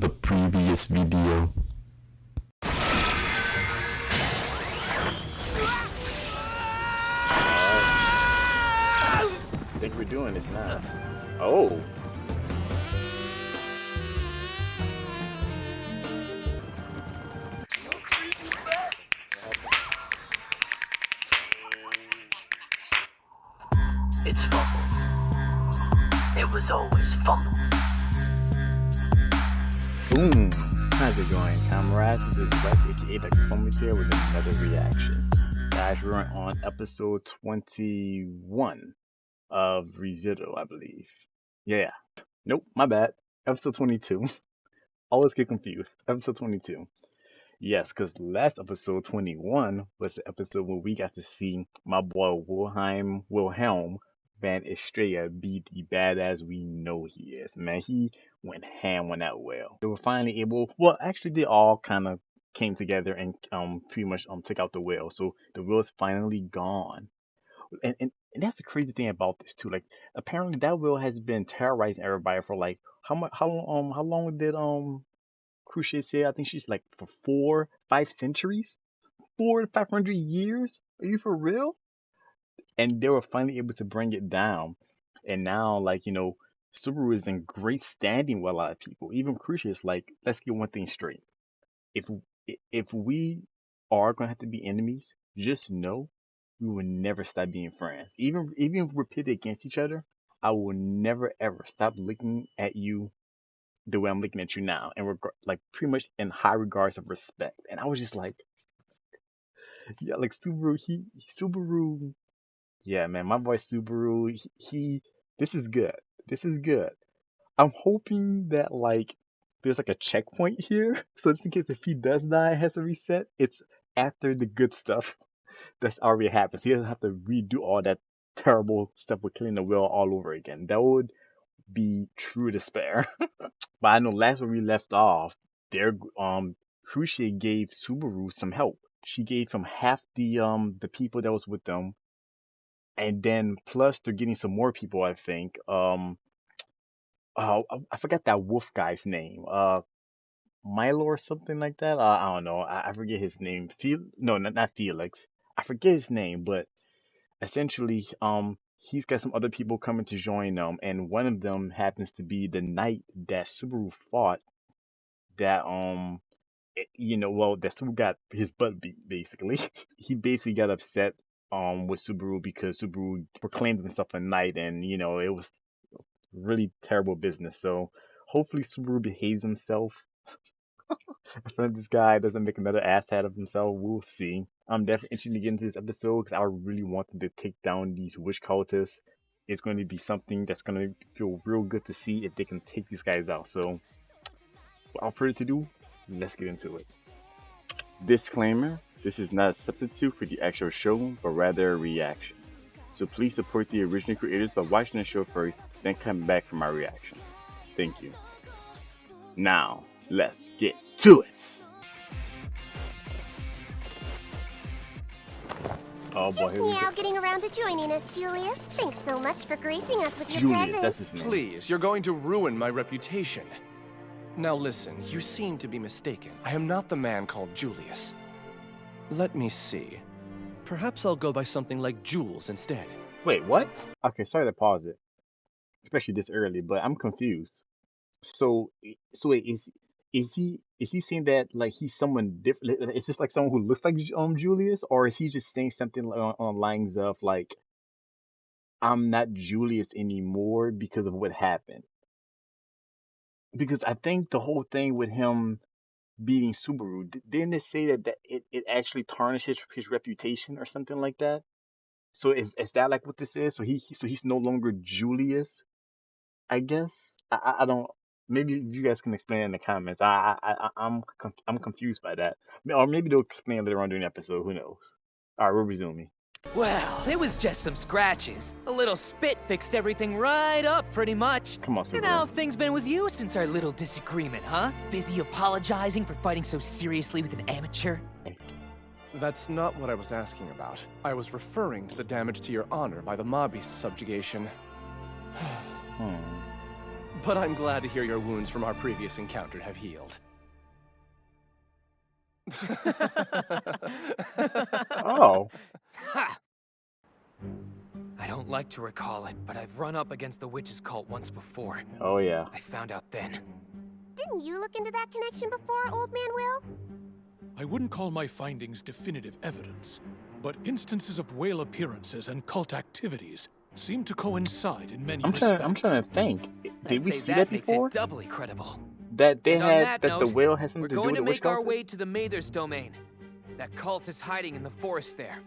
the previous video. I think we're doing it now. Oh. It's Fumbles. It was always Fumbles. Boom! How's it going, comrades? This is Wes, aka the Fumbles here with another reaction. Guys, we're on episode 21 of Residual, I believe. Yeah. Nope, my bad. Episode 22. Always get confused. Episode 22. Yes, because last episode 21 was the episode where we got to see my boy Wilhelm Van Estrella be the badass we know he is. Man, he went ham on that whale. They were finally able, well, actually they all kind of came together and pretty much took out the whale. So the whale's finally gone. And that's the crazy thing about this too. Like apparently that whale has been terrorizing everybody for like how long did Crucial say? I think she's like for 4-5 centuries, 400 to 500 years. Are you for real? And they were finally able to bring it down. And now, like, Subaru is in great standing with a lot of people. Even Crucial is like, let's get one thing straight. If we are gonna have to be enemies, just know we will never stop being friends. Even if we're pitted against each other, I will never ever stop looking at you the way I'm looking at you now, and like pretty much in high regards of respect. And I was just like, yeah, like Subaru, yeah, man, my boy Subaru, this is good. This is good. I'm hoping that like there's like a checkpoint here, so just in case if he does die, it has to reset. It's after the good stuff that's already happened. So he doesn't have to redo all that terrible stuff with killing the whale all over again. That would be true despair. But I know last when we left off, there Crucial gave Subaru some help. She gave him half the people that was with them, and then plus they're getting some more people. I think I forgot that wolf guy's name. Milo or something like that. I don't know. I forget his name. No, not Felix. I forget his name, but essentially he's got some other people coming to join them, and one of them happens to be the knight that Subaru fought that well, that Subaru got his butt beat basically. He basically got upset with Subaru because Subaru proclaimed himself a knight, and it was really terrible business. So hopefully Subaru behaves himself in front of this guy, doesn't make another ass out of himself. We'll see. I'm definitely interested to get into this episode because I really want them to take down these witch cultists. It's going to be something that's going to feel real good to see if they can take these guys out. So without further ado, let's get into it. Disclaimer, this is not a substitute for the actual show, but rather a reaction. So please support the original creators by watching the show first, then come back for my reaction. Thank you. Now, let's get to it! Oh boy, Just now getting around to joining us, Julius. Thanks so much for gracing us with your Julius, presence. that's his name. Please, you're going to ruin my reputation. Now listen, you seem to be mistaken. I am not the man called Julius. Let me see. Perhaps I'll go by something like Jules instead. Wait, what? Okay, sorry to pause it, especially this early, but I'm confused. So wait, is he saying that like he's someone different? Is this like someone who looks like Julius, or is he just saying something on lines of like I'm not Julius anymore because of what happened? Because I think the whole thing with him beating Subaru, didn't it say that it actually tarnished his reputation or something like that? So is that like what this is? So he's no longer Julius, I guess. I don't. Maybe you guys can explain in the comments. I'm confused by that. Or maybe they'll explain later on during the episode. Who knows? All right, we're resuming. Well, it was just some scratches. A little spit fixed everything right up, pretty much. Come on, And Subaru. how have things been with you since our little disagreement, huh? Busy apologizing for fighting so seriously with an amateur? That's not what I was asking about. I was referring to the damage to your honor by the Maw Beast subjugation. But I'm glad to hear your wounds from our previous encounter have healed. Oh. Ha! I don't like to recall it, but I've run up against the witch's cult once before. Oh, yeah. I found out then. Didn't you look into that connection before, Old Man Will? I wouldn't call my findings definitive evidence, but instances of whale appearances and cult activities seem to coincide in many respects. I'm trying to think. Did we I'd say see that makes before? it doubly credible. That they And on had that that the note, whale has something We're to do going with to the witch make our cultists? way to the Mather's domain. That cult is hiding in the forest there.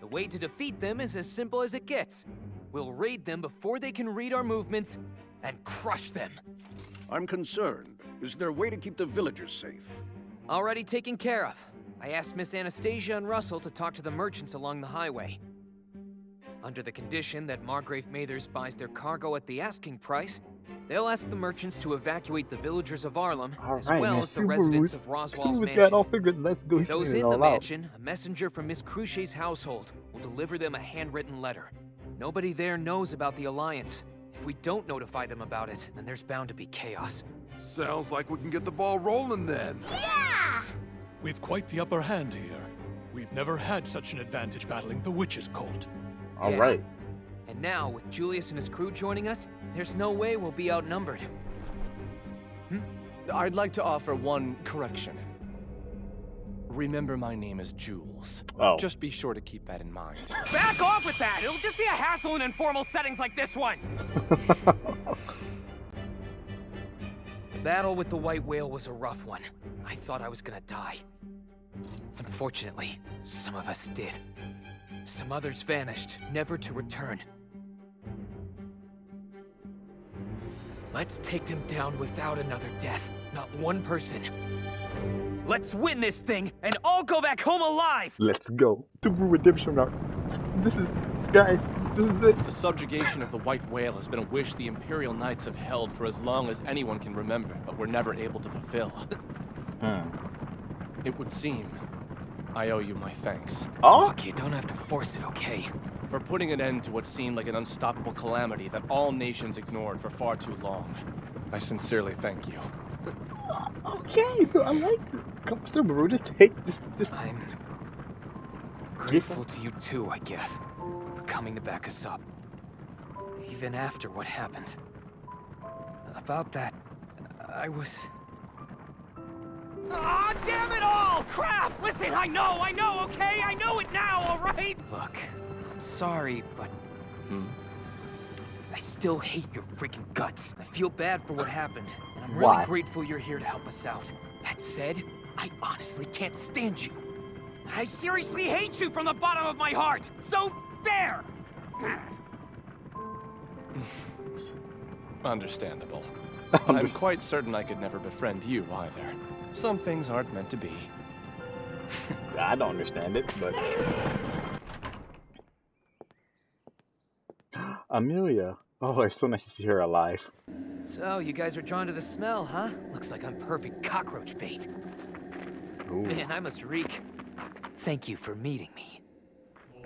The way to defeat them is as simple as it gets. We'll raid them before they can read our movements and crush them. I'm concerned. Is there a way to keep the villagers safe? Already taken care of. I asked Miss Anastasia and Russell to talk to the merchants along the highway. Under the condition that Margrave Mathers buys their cargo at the asking price, they'll ask the merchants to evacuate the villagers of Arlem, as well as the residents of Roswell's mansion. Let's go. To those in the mansion, a messenger from Miss Cruchet's household will deliver them a handwritten letter. Nobody there knows about the Alliance. If we don't notify them about it, then there's bound to be chaos. Sounds like we can get the ball rolling then. Yeah! We've quite the upper hand here. We've never had such an advantage battling the witch's cult. All Yeah. right. And now, with Julius and his crew joining us, there's no way we'll be outnumbered. I'd like to offer one correction. Remember, my name is Jules. Oh. Just be sure to keep that in mind. Back off with that! It'll just be a hassle in informal settings like this one! The battle with the white whale was a rough one. I thought I was gonna die. Unfortunately, some of us did. Some others vanished, never to return. Let's take them down without another death. Not one person. Let's win this thing, and all go back home alive! Let's go. Super redemption arc. This is, guys, this is it. The subjugation of the white whale has been a wish the Imperial Knights have held for as long as anyone can remember, but were never able to fulfill. It would seem I owe you my thanks. Oh? Look, you don't have to force it, okay? For putting an end to what seemed like an unstoppable calamity that all nations ignored for far too long. I sincerely thank you. Okay, I like it. Come, Subaru, just take this. I'm grateful to you too, I guess, for coming to back us up. Even after what happened. About that, I was... Ah, damn it all! Crap! Listen, I know, okay? I know it now, all right? Look, I'm sorry, but... I still hate your freaking guts. I feel bad for what happened, and I'm really Why? grateful you're here to help us out. That said, I honestly can't stand you. I seriously hate you from the bottom of my heart! So, there! Understandable. I'm quite certain I could never befriend you either. Some things aren't meant to be. I don't understand it, but... Amelia. Oh, it's so nice to see her alive. So, you guys are drawn to the smell, huh? Looks like I'm perfect cockroach bait. Ooh. Man, I must reek. Thank you for meeting me.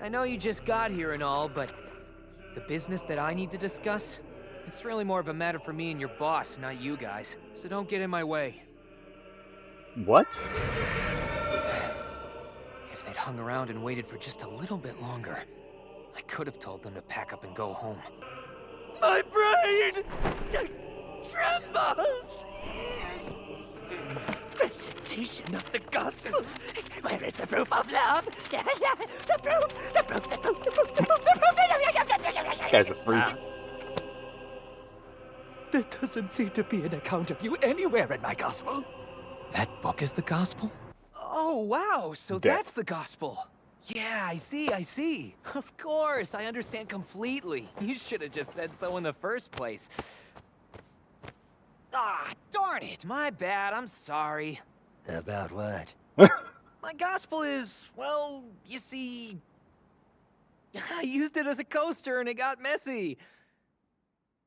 I know you just got here and all, but the business that I need to discuss, it's really more of a matter for me and your boss, not you guys. So don't get in my way. What? If they'd hung around and waited for just a little bit longer, I could have told them to pack up and go home. My brain trembles! Presentation of the gospel. Where is the proof of love? The proof. Guy's a freak. There doesn't seem to be an account of you anywhere in my gospel. That book is the gospel? Oh, wow, so that's the gospel. Yeah, I see. Of course, I understand completely. You should have just said so in the first place. Ah, darn it, my bad, I'm sorry. About what? My gospel is, well, you see... I used it as a coaster and it got messy.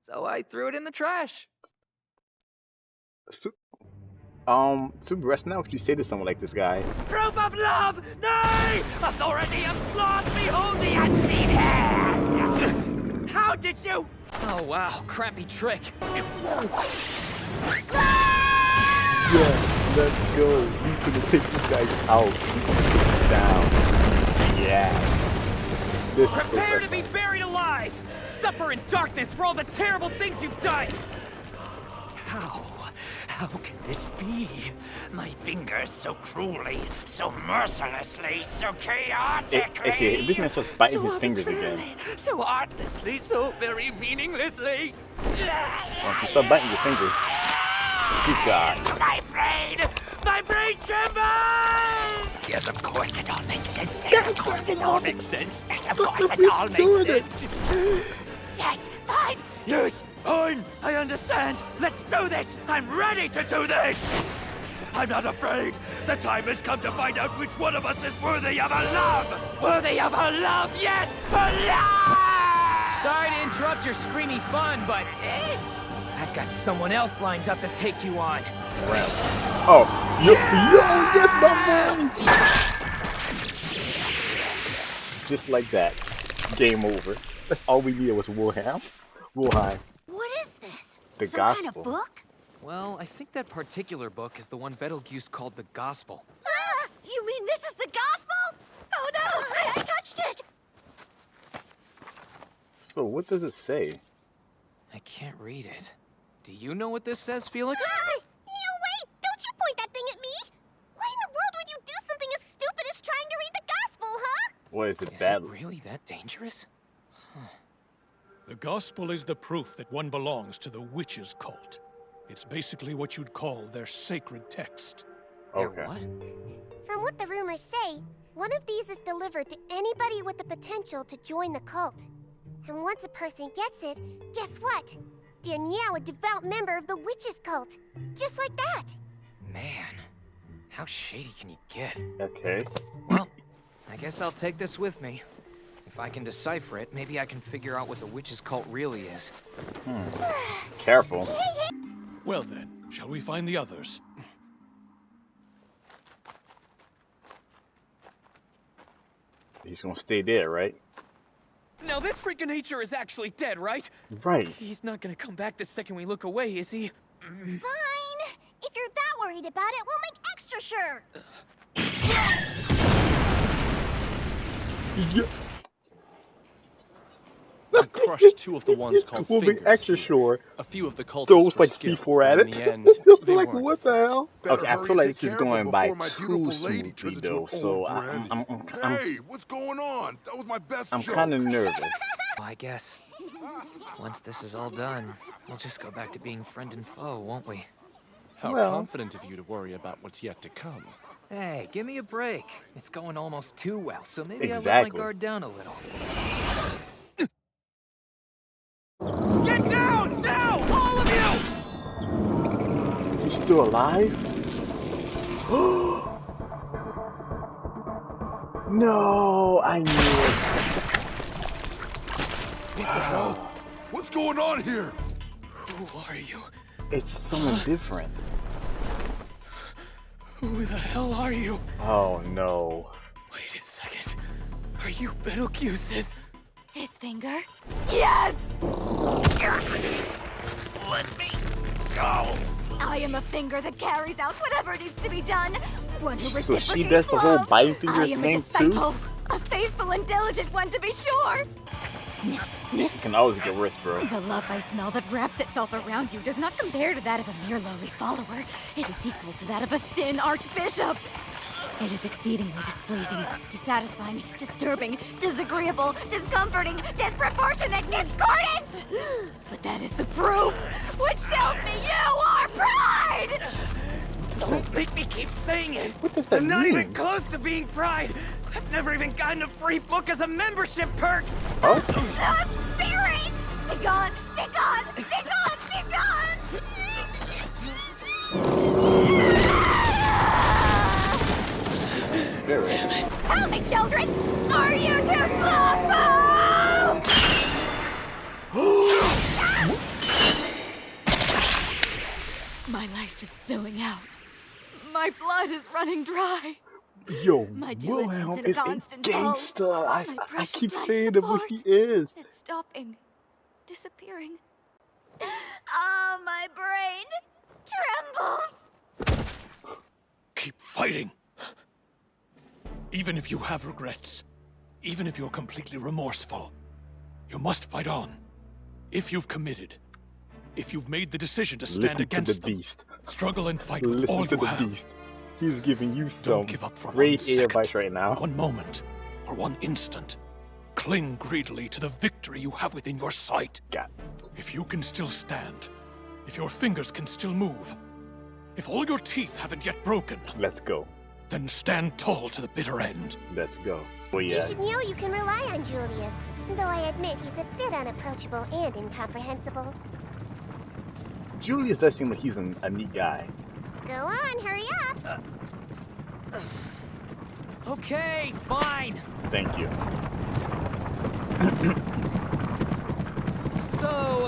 So I threw it in the trash. Super, that's not what you say to someone like this guy. Proof of love! Nay! Authority of sloth! Behold the unseen hand! How did you... Oh wow, crappy trick. Yeah, let's go. We gonna take you guys out. We gonna take you down. Yeah. This Prepare to be buried alive! Suffer in darkness for all the terrible things you've done! How? How can this be? My fingers so cruelly, so mercilessly, so chaotically. Okay, this man's just biting his fingers again. So artlessly, so very meaninglessly. Why don't you stop biting your fingers? Good God. My brain trembles! Yes, of course it all makes sense. Yes, of course it all makes sense. Yes, of course it all makes sense. Yes, fine. Yes, fine. I understand. Let's do this. I'm ready to do this. I'm not afraid. The time has come to find out which one of us is worthy of a love. Worthy of a love. Yes, a love. Sorry to interrupt your screamy fun, but I've got someone else lined up to take you on. Oh, yo, yes, my man! Just like that. Game over. That's all we needed was Wilhelm. Wilhelm. What is this? The Some gospel. kind of book? Well, I think that particular book is the one Betelgeuse called the Gospel. Ah! You mean this is the gospel? Oh no! I touched it! So what does it say? I can't read it. Do you know what this says, Felix? Ah! No, wait! Don't you point that thing at me! Why in the world would you do something as stupid as trying to read the gospel, huh? What is it, Is bad? it really that dangerous? The gospel is the proof that one belongs to the witches' cult. It's basically what you'd call their sacred text. Their Okay. what? From what the rumors say, one of these is delivered to anybody with the potential to join the cult. And once a person gets it, guess what? They're now a devout member of the witches' cult. Just like that. Man, how shady can you get? Okay. Well, I guess I'll take this with me. If I can decipher it, maybe I can figure out what the witches' cult really is. Careful. Well then, shall we find the others? He's gonna stay there, right? Now this freak of nature is actually dead, right? Right. He's not gonna come back the second we look away, is he? Fine. If you're that worried about it, we'll make extra sure. Yeah. I crushed two of the ones called We'll be fingers extra here. sure. A few of the cultists Those were like skilled, C4 at but it. in the end, they like, weren't what the effective. hell? Better Okay, I hurry feel and like take this is care of going her by before my too beautiful lady smoothly turns into though, an so old brat. I'm Hey, what's going on? That was my best joke. kind of nervous. Well, I guess once this is all done, we'll just go back to being friend and foe, won't we? How Well- confident of you to worry about what's yet to come. Hey, give me a break. It's going almost too well, so maybe I'll let Exactly. my guard down a little. Get down! Now! All of you! You still alive? No, I knew it. What the hell? What's going on here? Who are you? It's someone different. Who the hell are you? Oh no. Wait a second. Are you Betelgeuse's? His finger? Yes! Let me go. I am a finger that carries out whatever needs to be done. One who So reciprocates she does the whole love. biting I fingers am a thing too? disciple, a faithful and diligent one to be sure. Sniff, sniff. You can always get worse, bro. The love I smell that wraps itself around you does not compare to that of a mere lowly follower. It is equal to that of a sin archbishop. It is exceedingly displeasing, dissatisfying, disturbing, disagreeable, discomforting, disproportionate, discordant! But that is the proof, which tells me you are pride! Don't make me keep saying it! What does that I'm not mean? even close to being Pride! I've never even gotten a free book as a membership perk! Oh? The spirit! Be gone! Be gone! Be gone! Be gone! Spirit. Tell me, children! Are you too slothful? My life is spilling out. My blood is running dry. Yo, My diligent Wilhelm and is a constant pulse. gangster. I My precious keep life saying that what he support. is. It's stopping. disappearing. Oh, my brain trembles! Keep fighting. Even if you have regrets, even if you're completely remorseful, you must fight on. If you've committed, if you've made the decision to stand against them, struggle and fight with all you have. Beast. He's giving you Don't some give up for great 1 second, advice right now. 1 moment, or 1 instant. Cling greedily to the victory you have within your sight. God. If you can still stand, if your fingers can still move, if all your teeth haven't yet broken, Let's go. then stand tall to the bitter end. Let's go. Oh You yeah. should know you can rely on Julius, though I admit he's a bit unapproachable and incomprehensible. Julius does seem like he's a neat guy. Go on, hurry up. Okay, fine. Thank you. So,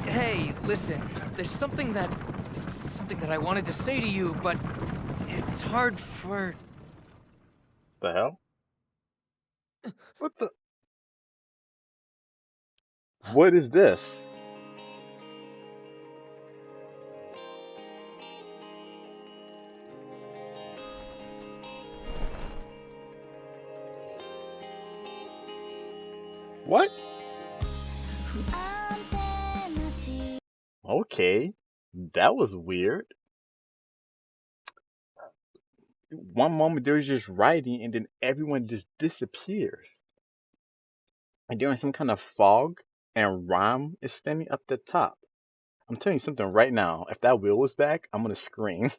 hey, listen. There's something that I wanted to say to you, but it's hard for... The hell? What the? What is this? What? Okay, that was weird. One moment they're just writing and then everyone just disappears. And they're in some kind of fog and Ram is standing up the top. I'm telling you something right now. If that wheel was back, I'm gonna scream.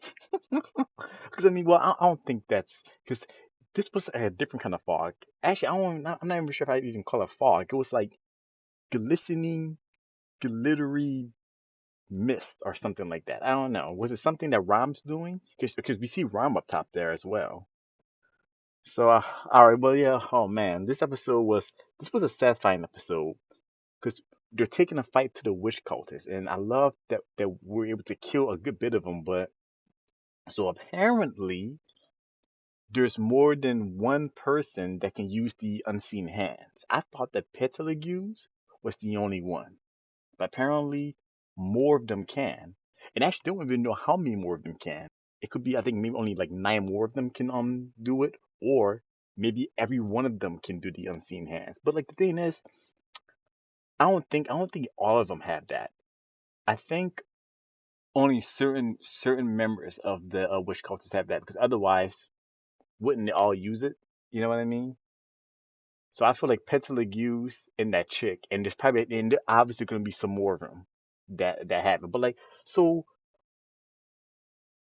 Because I mean, well, I don't think that's because this was a different kind of fog. Actually, I'm not even sure if I even call it fog. It was like glistening, glittery mist or something like that. I don't know. Was it something that Ram's doing? Because we see Ram up top there as well. So, all right, well, yeah. Oh man, this was a satisfying episode because they're taking a fight to the witch cultists, and I love that we're able to kill a good bit of them. But so apparently, there's more than one person that can use the unseen hands. I thought that Petaligus was the only one, but apparently more of them can. And actually, don't even know how many more of them can. It could be, I think, maybe only like 9 more of them can do it, or maybe every one of them can do the unseen hands. But like the thing is, I don't think all of them have that. I think only certain members of the witch cultists have that, because otherwise, wouldn't they all use it? You know what I mean? So I feel like Petaligus and that chick, and there obviously gonna be some more of them that have it. But like, so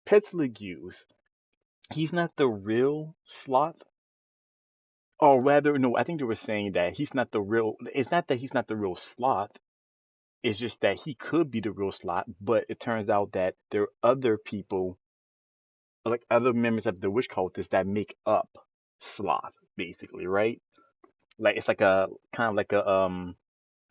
Petaligus, he's not the real Sloth, or rather, no, I think they were saying that he's not the real. It's not that he's not the real Sloth. It's just that he could be the real Sloth, but it turns out that there are other people, like other members of the witch cultists, that make up Sloth, basically, right? Like it's like a kind of like a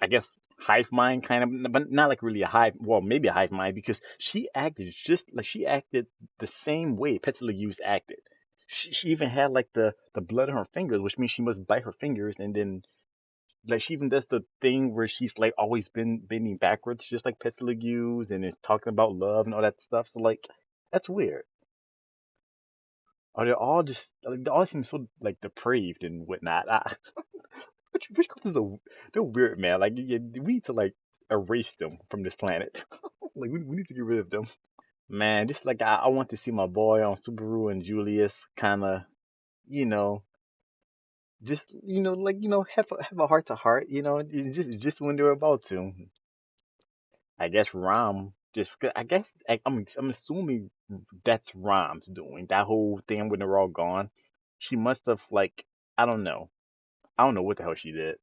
I guess hive mind kind of, but not like really a hive. Well, maybe a hive mind because she acted the same way Petaligus acted. She even had like the blood on her fingers, which means she must bite her fingers, and then like she even does the thing where she's like always been bending backwards, just like Petaligus, and is talking about love and all that stuff. So like that's weird. Or they're all just like they all seem so like depraved and whatnot. Which cultures they're weird, man. Like we need to like erase them from this planet. Like we need to get rid of them. Man, just like I want to see my boy on Subaru and Julius kind of, you know, just like have a heart to heart, just when they're about to. I guess Ram just I guess I'm assuming that's Ram's doing that whole thing when they're all gone. She must have like I don't know. I don't know what the hell she did.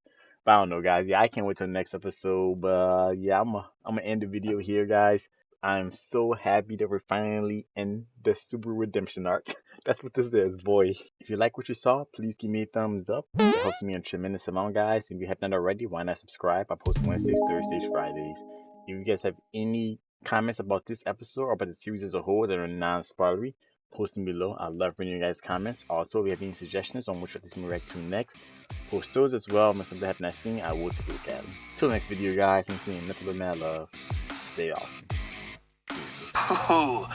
But I don't know, guys. Yeah, I can't wait till the next episode. But yeah, I'm gonna end the video here, guys. I'm so happy that we're finally in the Subaru Redemption arc. That's what this is, boy. If you like what you saw, please give me a thumbs up. It helps me a tremendous amount, guys. If you have not already, why not subscribe? I post Wednesdays, Thursdays, Fridays. If you guys have any comments about this episode or about the series as a whole that are non-spoilery, post them below. I love reading your guys' comments. Also, if you have any suggestions on which one to react to next, post those as well. If something happens next thing, I will take a look at them. Till next video, guys. I'm seeing nothing but mad love. Stay awesome. Oh,